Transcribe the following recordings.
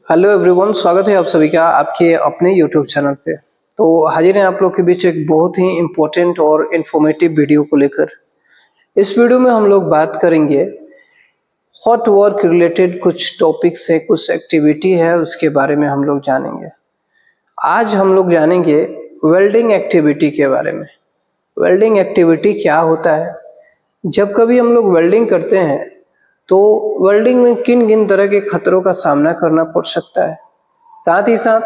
Hello everyone, स्वागत है आप सभी का आपके अपने यूट्यूब चैनल पे। तो हाजिर हैं आप लोग के बीच एक बहुत ही इम्पोर्टेंट और इन्फॉर्मेटिव वीडियो को लेकर। इस वीडियो में हम लोग बात करेंगे हॉट वर्क रिलेटेड कुछ टॉपिक्स है, कुछ एक्टिविटी है, उसके बारे में हम लोग जानेंगे। आज हम लोग जानेंगे वेल्डिंग एक्टिविटी के बारे में। वेल्डिंग एक्टिविटी क्या होता है, जब कभी हम लोग वेल्डिंग करते हैं तो वेल्डिंग में किन किन तरह के खतरों का सामना करना पड़ सकता है, साथ ही साथ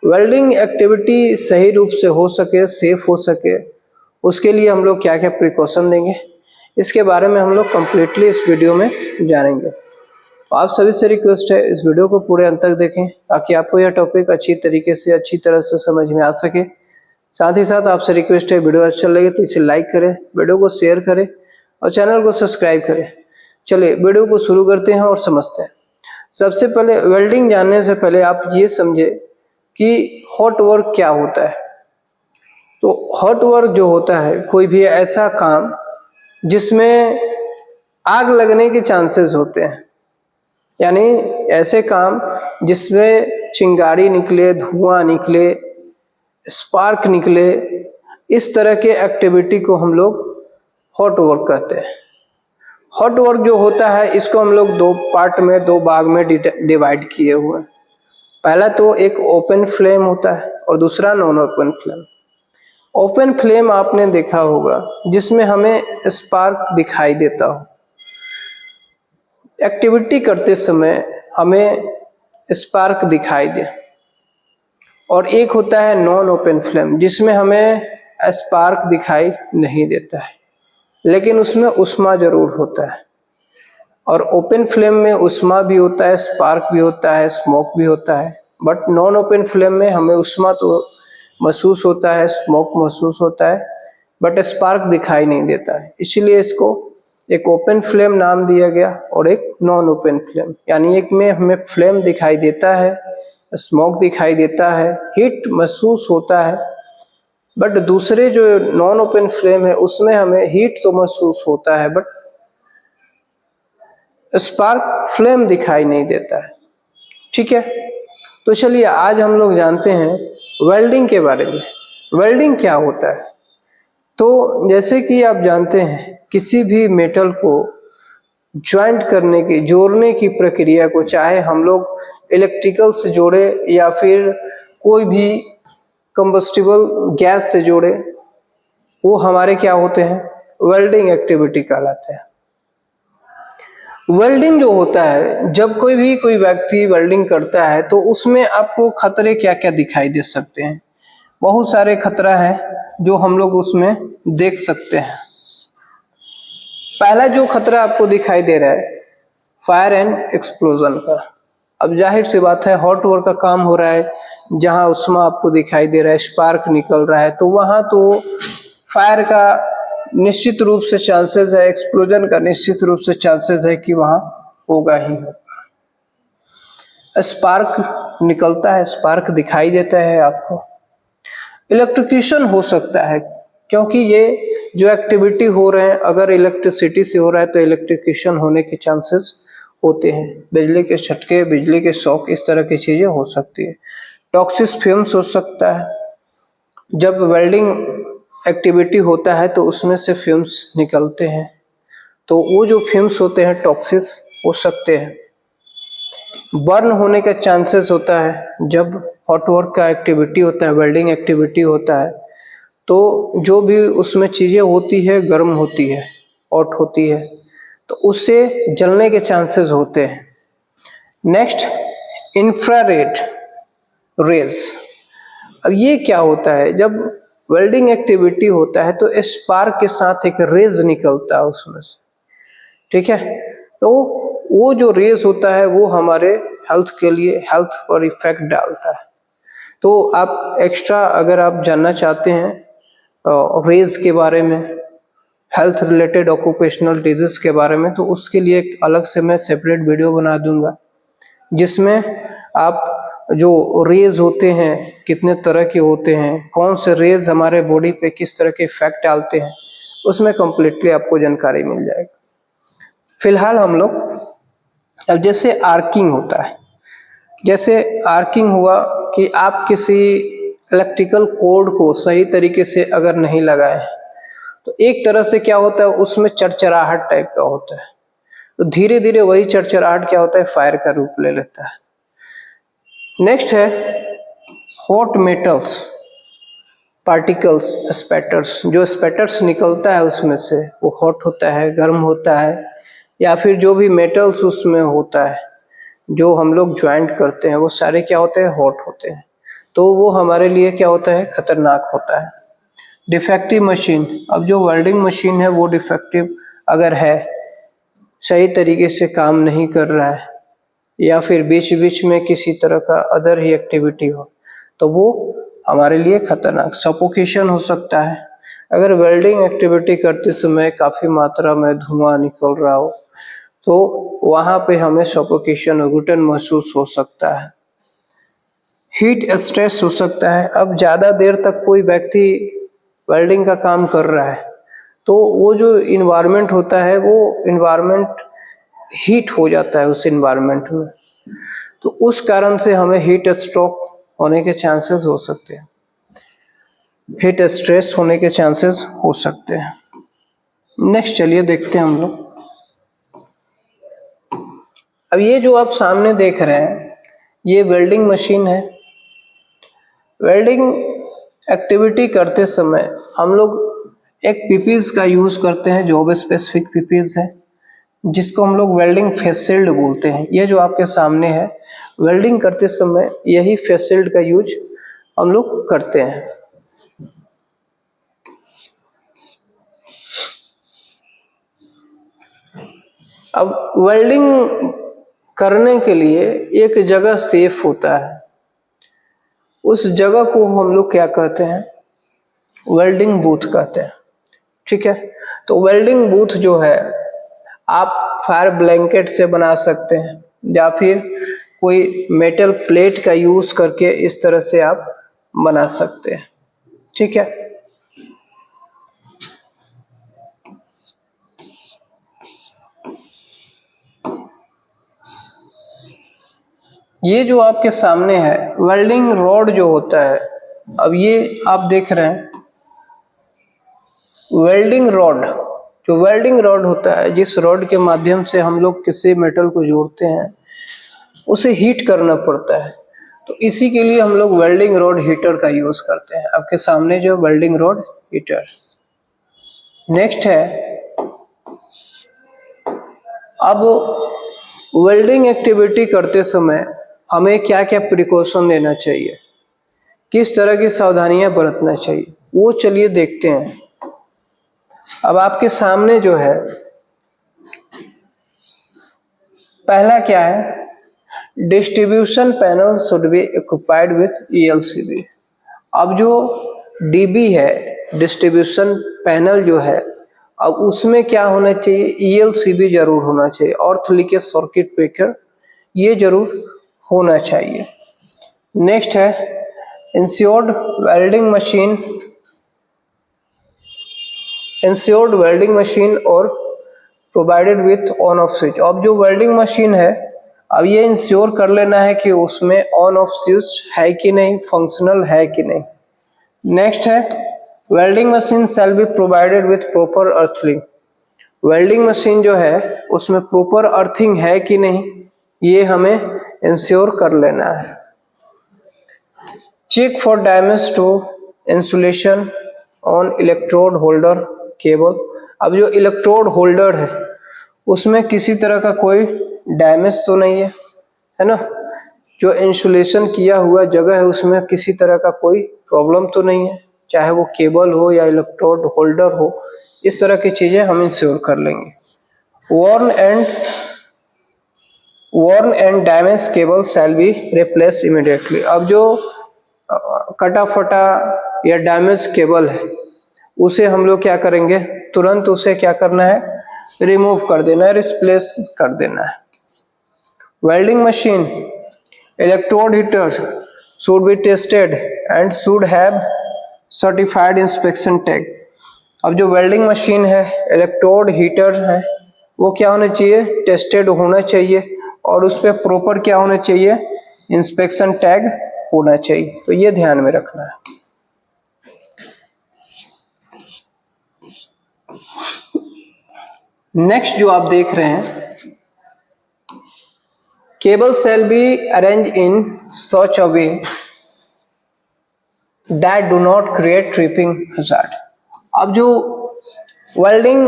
वेल्डिंग एक्टिविटी सही रूप से हो सके, सेफ हो सके, उसके लिए हम लोग क्या क्या प्रिकॉशन देंगे, इसके बारे में हम लोग कम्प्लीटली इस वीडियो में जानेंगे। तो आप सभी से रिक्वेस्ट है इस वीडियो को पूरे अंत तक देखें ताकि आपको यह टॉपिक अच्छी तरीके से अच्छी तरह से समझ में आ सके। साथ ही साथ आपसे रिक्वेस्ट है वीडियो अच्छा लगे तो इसे लाइक करें, वीडियो को शेयर करें और चैनल को सब्सक्राइब करें। चलिए वीडियो को शुरू करते हैं और समझते हैं। सबसे पहले वेल्डिंग जानने से पहले आप ये समझे कि हॉट वर्क क्या होता है। तो हॉट वर्क जो होता है कोई भी ऐसा काम जिसमें आग लगने के चांसेस होते हैं, यानी ऐसे काम जिसमें चिंगारी निकले, धुआं निकले, स्पार्क निकले, इस तरह के एक्टिविटी को हम लोग हॉट वर्क कहते हैं। हॉट वर्क जो होता है इसको हम लोग दो पार्ट में, दो भाग में डिवाइड किए हुए हैं। पहला तो एक ओपन फ्लेम होता है और दूसरा non open flame. Open flame आपने देखा होगा जिसमें हमें स्पार्क दिखाई देता हो, एक्टिविटी करते समय हमें स्पार्क दिखाई दे। और एक होता है नॉन ओपन फ्लेम जिसमें हमें स्पार्क दिखाई नहीं देता है, लेकिन उसमें उष्मा जरूर होता है। और ओपन फ्लेम में उष्मा भी होता है, स्पार्क भी होता है, स्मोक भी होता है। बट नॉन ओपन फ्लेम में हमें उष्मा तो महसूस होता है, स्मोक महसूस होता है, बट स्पार्क दिखाई नहीं देता है। इसलिए इसको एक ओपन फ्लेम नाम दिया गया और एक नॉन ओपन फ्लेम। यानी एक में हमें फ्लेम दिखाई देता है, स्मोक दिखाई देता है, हीट महसूस होता है, बट दूसरे जो नॉन ओपन फ्लेम है उसमें हमें हीट तो महसूस होता है बट स्पार्क फ्लेम दिखाई नहीं देता है। ठीक है, तो चलिए आज हम लोग जानते हैं वेल्डिंग के बारे में। वेल्डिंग क्या होता है? तो जैसे कि आप जानते हैं किसी भी मेटल को ज्वाइंट करने की, जोड़ने की प्रक्रिया को, चाहे हम लोग इलेक्ट्रिकल से जोड़े या फिर कोई भी कंबस्टिबल गैस से जोड़े, वो हमारे क्या होते हैं, वेल्डिंग एक्टिविटी कहलाते हैं। वेल्डिंग जो होता है, जब कोई व्यक्ति वेल्डिंग करता है तो उसमें आपको खतरे क्या क्या दिखाई दे सकते हैं। बहुत सारे खतरा है जो हम लोग उसमें देख सकते हैं। पहला जो खतरा आपको दिखाई दे रहा है फायर एंड एक्सप्लोजन का। अब जाहिर सी बात है हॉट वर्क का काम हो रहा है, जहां उष्मा आपको दिखाई दे रहा है, स्पार्क निकल रहा है, तो वहां तो फायर का निश्चित रूप से चांसेस है, एक्सप्लोजन का निश्चित रूप से चांसेस है कि वहां होगा ही होगा। स्पार्क निकलता है, स्पार्क दिखाई देता है आपको। इलेक्ट्रिक्यूशन हो सकता है, क्योंकि ये जो एक्टिविटी हो रहे हैं अगर इलेक्ट्रिसिटी से हो रहा है तो इलेक्ट्रिक्यूशन होने के चांसेस होते हैं। बिजली के झटके, बिजली के शॉक, इस तरह की चीजें हो सकती है। टॉक्सिक फ्यूम्स हो सकता है, जब वेल्डिंग एक्टिविटी होता है तो उसमें से फ्यूम्स निकलते हैं, तो वो जो फ्यूम्स होते हैं टॉक्सिक हो सकते हैं। बर्न होने का चांसेस होता है, जब हॉट वर्क का एक्टिविटी होता है, वेल्डिंग एक्टिविटी होता है, तो जो भी उसमें चीजें होती है गर्म होती है, हॉट होती है, तो उससे जलने के चांसेस होते हैं। Next, infrared rays. अब ये क्या होता है, जब वेल्डिंग एक्टिविटी होता है तो स्पार्क के साथ एक रेज निकलता है उसमें से। ठीक है, तो वो जो रेज होता है वो हमारे हेल्थ के लिए, हेल्थ पर इफेक्ट डालता है। तो आप एक्स्ट्रा अगर आप जानना चाहते हैं रेज के बारे में, हेल्थ रिलेटेड ऑक्यूपेशनल डिजीज के बारे में, तो उसके लिए एक अलग से मैं सेपरेट वीडियो बना दूंगा, जिसमें आप जो रेज होते हैं कितने तरह के होते हैं, कौन से रेज हमारे बॉडी पे किस तरह के इफेक्ट डालते हैं, उसमें कम्प्लीटली आपको जानकारी मिल जाएगी। फिलहाल हम लोग अब जैसे आर्किंग होता है, जैसे आर्किंग हुआ कि आप किसी इलेक्ट्रिकल कोड को सही तरीके से अगर नहीं लगाए तो एक तरह से क्या होता है, उसमें चरचराहट टाइप का होता है। तो धीरे धीरे वही चरचराहट क्या होता है, फायर का रूप ले लेता है। नेक्स्ट है हॉट मेटल्स पार्टिकल्स स्पैटर्स। जो स्पैटर्स निकलता है उसमें से वो हॉट होता है, गर्म होता है, या फिर जो भी मेटल्स उसमें होता है जो हम लोग ज्वाइंट करते हैं वो सारे क्या होते हैं, हॉट होते हैं। तो वो हमारे लिए क्या होता है, खतरनाक होता है। डिफेक्टिव मशीन, अब जो वेल्डिंग मशीन है वो डिफेक्टिव अगर है, सही तरीके से काम नहीं कर रहा है, या फिर बीच बीच में किसी तरह का अदर ही एक्टिविटी हो, तो वो हमारे लिए खतरनाक, सफोकेशन हो सकता है। अगर वेल्डिंग एक्टिविटी करते समय काफ़ी मात्रा में धुआं निकल रहा हो तो वहाँ पे हमें सफोकेशन और घुटन महसूस हो सकता है। हीट स्ट्रेस हो सकता है। अब ज़्यादा देर तक कोई व्यक्ति वेल्डिंग का काम कर रहा है तो वो जो इन्वायरमेंट होता है वो इन्वायरमेंट हीट हो जाता है उस इन्वायरमेंट में, तो उस कारण से हमें हीट स्ट्रोक होने के चांसेस हो सकते हैं, हीट स्ट्रेस होने के चांसेस हो सकते हैं। नेक्स्ट चलिए देखते हैं हम लोग। अब ये जो आप सामने देख रहे हैं ये वेल्डिंग मशीन है। वेल्डिंग एक्टिविटी करते समय हम लोग एक पीपीज का यूज करते हैं, जॉब स्पेसिफिक पीपीज है जिसको हम लोग वेल्डिंग फेस शील्ड बोलते हैं। ये जो आपके सामने है, वेल्डिंग करते समय यही फेस शील्ड का यूज हम लोग करते हैं। अब वेल्डिंग करने के लिए एक जगह सेफ होता है, उस जगह को हम लोग क्या कहते हैं, वेल्डिंग बूथ कहते हैं। ठीक है, तो वेल्डिंग बूथ जो है आप फायर ब्लैंकेट से बना सकते हैं या फिर कोई मेटल प्लेट का यूज करके इस तरह से आप बना सकते हैं। ठीक है, ये जो आपके सामने है वेल्डिंग रॉड जो होता है, अब ये आप देख रहे हैं वेल्डिंग रॉड, जो वेल्डिंग रॉड होता है जिस रॉड के माध्यम से हम लोग किसी मेटल को जोड़ते हैं उसे हीट करना पड़ता है, तो इसी के लिए हम लोग वेल्डिंग रॉड हीटर का यूज करते हैं। आपके सामने जो वेल्डिंग रॉड हीटर। नेक्स्ट है, अब वेल्डिंग एक्टिविटी करते समय हमें क्या क्या प्रिकॉशन लेना चाहिए, किस तरह की सावधानियां बरतना चाहिए, वो चलिए देखते हैं। अब आपके सामने जो है पहला क्या है, distribution panel should be equipped with ELCB। अब जो DB है, डिस्ट्रीब्यूशन पैनल जो है, अब उसमें क्या होना चाहिए, ELCB जरूर होना चाहिए, अर्थ लीकेज सर्किट ब्रेकर ये जरूर होना चाहिए। नेक्स्ट है insured welding machine, insured welding machine और provided with on off switch. अब जो वेल्डिंग मशीन है अब ये इंश्योर कर लेना है कि उसमें ऑन ऑफ स्विच है कि नहीं, फंक्शनल है कि नहीं। नेक्स्ट है welding machine shall be provided with proper earthing. Welding machine जो है उसमें प्रॉपर अर्थिंग है कि नहीं ये हमें इंश्योर कर लेना है। Check for damage to insulation on electrode holder cable. अब जो इलेक्ट्रोड होल्डर है उसमें किसी तरह का कोई डैमेज तो नहीं है ना, जो इंसुलेशन किया हुआ जगह है उसमें किसी तरह का कोई प्रॉब्लम तो नहीं है, चाहे वो केबल हो या इलेक्ट्रोड होल्डर हो, इस तरह की चीजें हम इंश्योर कर लेंगे। worn and damaged cable shall be replaced immediately। अब जो कटा फटा या डैमेज केबल है उसे हम लोग क्या करेंगे, तुरंत उसे क्या करना है, रिमूव कर देना है, रिप्लेस कर देना है। Welding machine electrode heater should be tested and should have certified inspection tag. अब जो वेल्डिंग मशीन है, इलेक्ट्रोड हीटर है, वो क्या होना चाहिए, टेस्टेड होना चाहिए और उस पर प्रॉपर क्या होना चाहिए, इंस्पेक्शन टैग होना चाहिए। तो ये ध्यान में रखना है। नेक्स्ट जो आप देख रहे हैं, cable shall be arranged in such a way that do not create tripping hazard। अब जो वेल्डिंग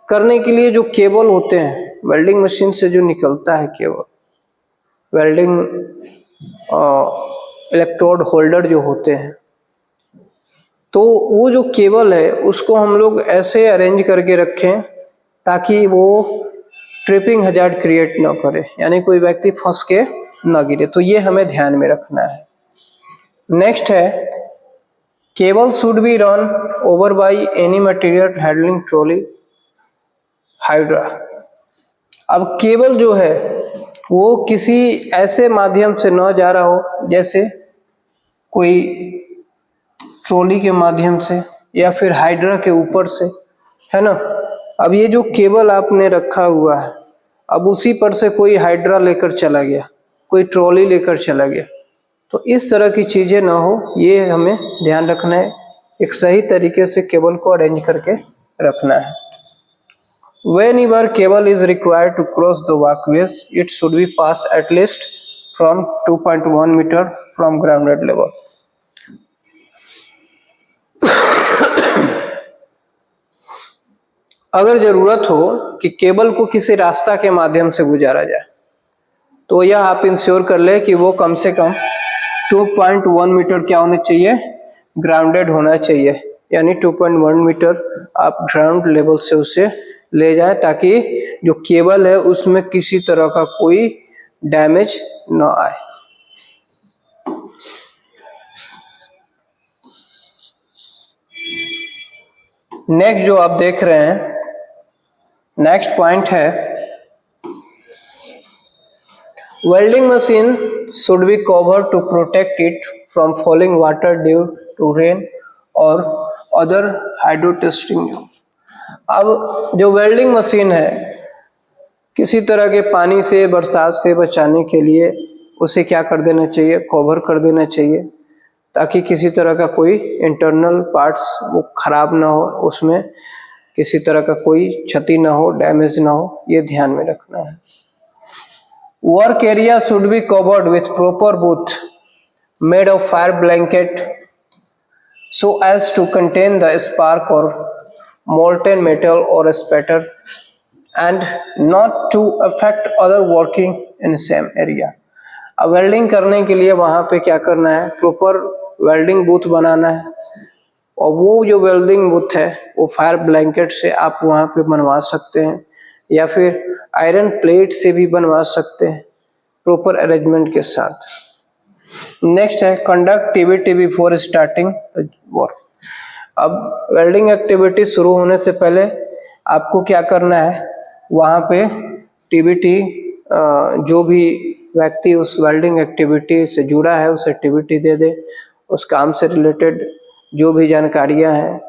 करने के लिए जो केबल होते हैं, वेल्डिंग मशीन से जो निकलता है केबल, वेल्डिंग इलेक्ट्रोड होल्डर जो होते हैं, तो वो जो केबल है उसको हम लोग ऐसे अरेंज करके रखें ताकि वो ट्रिपिंग हजार्ड क्रिएट ना करे, यानी कोई व्यक्ति फंस के ना गिरे। तो ये हमें ध्यान में रखना है। नेक्स्ट है, cable should be run over by any material handling trolley hydra. अब केबल जो है वो किसी ऐसे माध्यम से न जा रहा हो, जैसे कोई ट्रॉली के माध्यम से या फिर हाइड्रा के ऊपर से, है ना। अब ये जो केबल आपने रखा हुआ है, अब उसी पर से कोई हाइड्रा लेकर चला गया, कोई ट्रॉली लेकर चला गया, तो इस तरह की चीजें ना हो, ये हमें ध्यान रखना है। एक सही तरीके से केबल को अरेंज करके रखना है। Whenever cable is required to cross the walkways, it should be passed at least from 2.1 meter from grounded level। अगर जरूरत हो कि केबल को किसी रास्ता के माध्यम से गुजारा जाए, तो यह आप इंश्योर कर ले कि वो कम से कम 2.1 मीटर क्या होना चाहिए, ग्राउंडेड होना चाहिए, यानी 2.1 मीटर आप ग्राउंड लेवल से उसे ले जाए, ताकि जो केबल है उसमें किसी तरह का कोई डैमेज न आए। नेक्स्ट जो आप देख रहे हैं, नेक्स्ट पॉइंट है, welding machine should be covered to protect it from falling water due to rain और अदर हाइड्रो टेस्टिंग। अब जो वेल्डिंग मशीन है, किसी तरह के पानी से, बरसात से बचाने के लिए उसे क्या कर देना चाहिए, कवर कर देना चाहिए, ताकि किसी तरह का कोई इंटरनल पार्ट्स वो खराब ना हो, उसमें किसी तरह का कोई क्षति ना हो, डैमेज ना हो, ये ध्यान में रखना है। Work area should be covered with proper booth made of fire blanket so as to contain the spark or molten metal or spatter and not to affect other working in same area। अब welding करने के लिए वहां पे क्या करना है, proper welding booth बनाना है, और वो जो वेल्डिंग बूथ है वो फायर ब्लैंकेट से आप वहां पे बनवा सकते हैं, या फिर आयरन प्लेट से भी बनवा सकते हैं प्रॉपर अरेंजमेंट के साथ। नेक्स्ट है, conduct TBT before starting work. अब वेल्डिंग एक्टिविटी शुरू होने से पहले आपको क्या करना है, वहाँ पे टीबीटी, जो भी व्यक्ति उस वेल्डिंग एक्टिविटी से जुड़ा है उसे टीबीटी दे दे, उस काम से रिलेटेड जो भी जानकारियाँ हैं,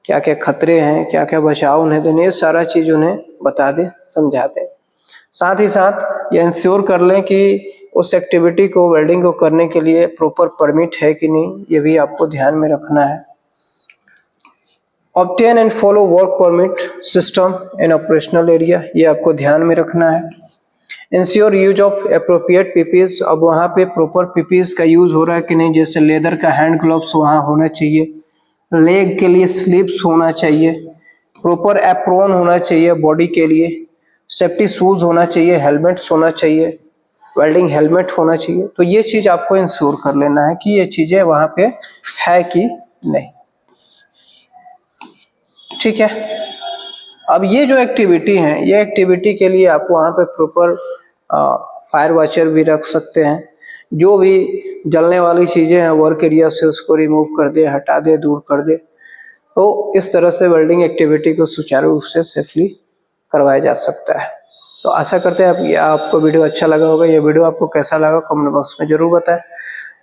क्या क्या खतरे हैं, क्या क्या बचाव उन्हें देने, ये सारा चीज़ उन्हें बता दे, समझा दे। साथ ही साथ ये इंश्योर कर लें कि उस एक्टिविटी को, वेल्डिंग को करने के लिए प्रॉपर परमिट है कि नहीं, ये भी आपको ध्यान में रखना है। Obtain and follow work permit system in operational area, ये आपको ध्यान में रखना है। Ensure use of appropriate PPs, अब वहाँ पे प्रॉपर पीपीज का यूज हो रहा है कि नहीं, जैसे लेदर का हैंड ग्लव्स वहाँ होना चाहिए, लेग के लिए स्लीव्स होना चाहिए, प्रॉपर एप्रोन होना चाहिए बॉडी के लिए, सेफ्टी शूज होना चाहिए, हेलमेट्स होना चाहिए, वेल्डिंग हेलमेट होना चाहिए। तो ये चीज आपको इंश्योर कर लेना है कि ये चीजें वहां पे है कि नहीं। ठीक है। अब ये जो एक्टिविटी है, ये एक्टिविटी के लिए आप वहां पे प्रॉपर फायर वॉचर भी रख सकते हैं, जो भी जलने वाली चीजें हैं वर्क एरिया से उसको रिमूव कर दे, हटा दे, दूर कर दे। तो इस तरह से वेल्डिंग एक्टिविटी को सुचारू रूप से सेफली करवाया जा सकता है। तो आशा करते हैं आपको वीडियो अच्छा लगा होगा। ये वीडियो आपको कैसा लगा कमेंट बॉक्स में जरूर बताएं,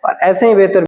और ऐसे ही बेहतर